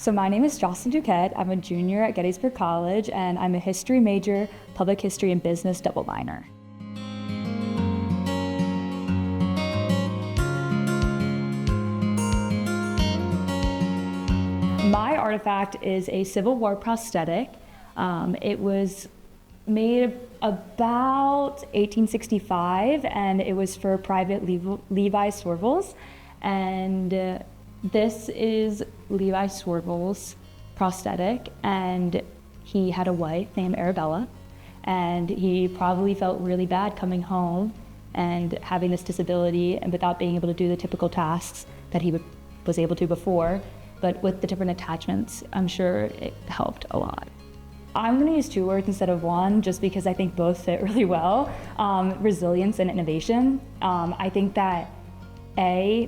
So my name is Jocelyn Duquette. I'm a junior at Gettysburg College, and I'm a history major, public history and business double minor. My artifact is a Civil War prosthetic. It was made about 1865, and it was for Private Levi Sorrell's. And this is Levi Sorrell's prosthetic, and he had a wife named Arabella, and he probably felt really bad coming home and having this disability and without being able to do the typical tasks that he was able to before. But with the different attachments, I'm sure it helped a lot. I'm gonna use two words instead of one, just because I think both fit really well. Resilience and innovation. I think that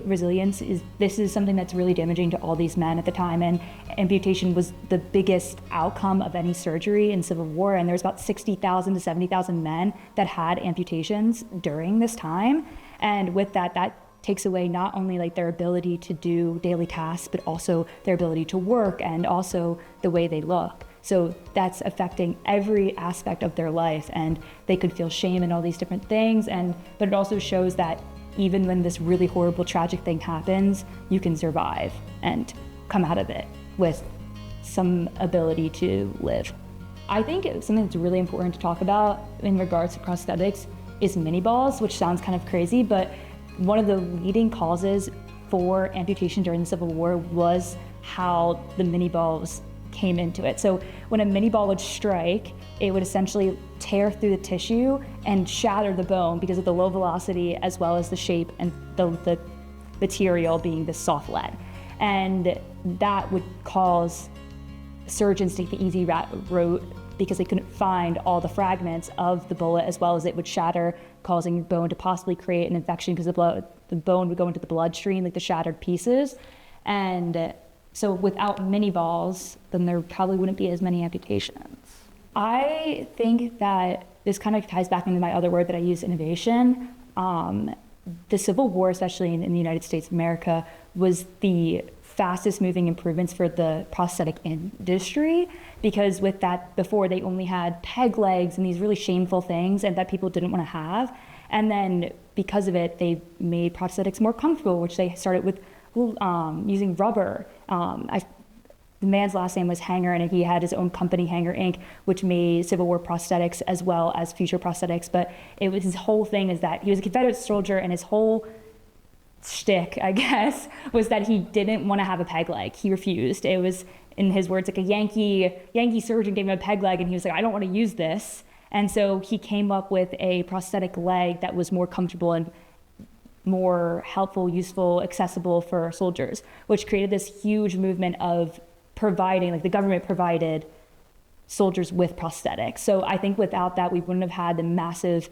resilience is something that's really damaging to all these men at the time, and amputation was the biggest outcome of any surgery in Civil War, and there was about 60,000 to 70,000 men that had amputations during this time. And with that takes away not only like their ability to do daily tasks, but also their ability to work and also the way they look. So that's affecting every aspect of their life, and they could feel shame and all these different things. But it also shows that even when this really horrible, tragic thing happens, you can survive and come out of it with some ability to live. I think something that's really important to talk about in regards to prosthetics is mini balls, which sounds kind of crazy, but one of the leading causes for amputation during the Civil War was how the mini balls came into it. So when a mini ball would strike, it would essentially tear through the tissue and shatter the bone because of the low velocity as well as the shape and the material being this soft lead. And that would cause surgeons to take the easy route because they couldn't find all the fragments of the bullet, as well as it would shatter, causing bone to possibly create an infection because the bone would go into the bloodstream, like the shattered pieces. And so without mini balls, then there probably wouldn't be as many amputations. I think that this kind of ties back into my other word that I use, innovation. The Civil War, especially in the United States of America, was the fastest moving improvements for the prosthetic industry, because with that before they only had peg legs and these really shameful things and that people didn't want to have. And then because of it, they made prosthetics more comfortable, which they started with using rubber. The man's last name was Hanger, and he had his own company, Hanger Inc., which made Civil War prosthetics as well as future prosthetics. But it was his whole thing is that he was a Confederate soldier, and his whole shtick, I guess, was that he didn't want to have a peg leg. He refused. It was, in his words, like a Yankee surgeon gave him a peg leg, and he was like, I don't want to use this. And so he came up with a prosthetic leg that was more comfortable and more helpful, useful, accessible for soldiers, which created this huge movement of providing, like the government provided soldiers with prosthetics. So I think without that, we wouldn't have had the massive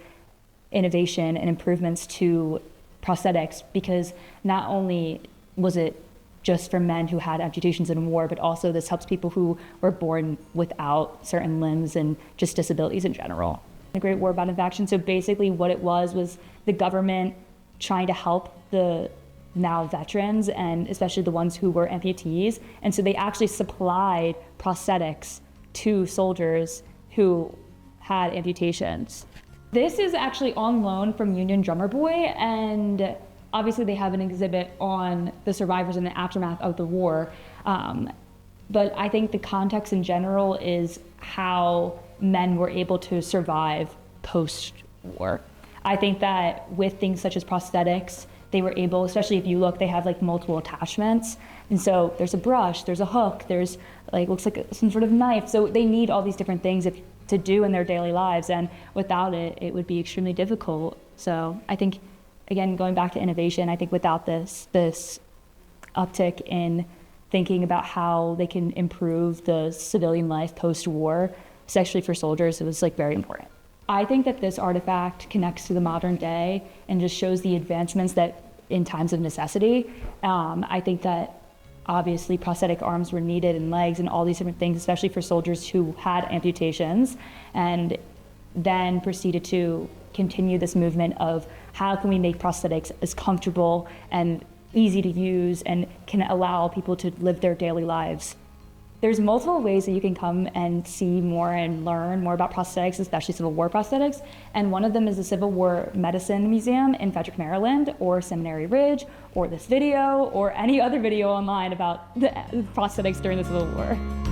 innovation and improvements to prosthetics, because not only was it just for men who had amputations in war, but also this helps people who were born without certain limbs and just disabilities in general. The Great War about invention, so basically what it was the government trying to help the now veterans, and especially the ones who were amputees. And so they actually supplied prosthetics to soldiers who had amputations. This is actually on loan from Union Drummer Boy, and obviously they have an exhibit on the survivors in the aftermath of the war. But I think the context in general is how men were able to survive post-war. I think that with things such as prosthetics, they were able, especially if you look, they have like multiple attachments. And so there's a brush, there's a hook, there's like, looks like some sort of knife. So they need all these different things to do in their daily lives. And without it, it would be extremely difficult. So I think, again, going back to innovation, I think without this uptick in thinking about how they can improve the civilian life post-war, especially for soldiers, it was like very important. I think that this artifact connects to the modern day and just shows the advancements that in times of necessity. I think that obviously prosthetic arms were needed and legs and all these different things, especially for soldiers who had amputations, and then proceeded to continue this movement of how can we make prosthetics as comfortable and easy to use and can allow people to live their daily lives there's multiple ways that you can come and see more and learn more about prosthetics, especially Civil War prosthetics. And one of them is the Civil War Medicine Museum in Frederick, Maryland, or Seminary Ridge, or this video, or any other video online about the prosthetics during the Civil War.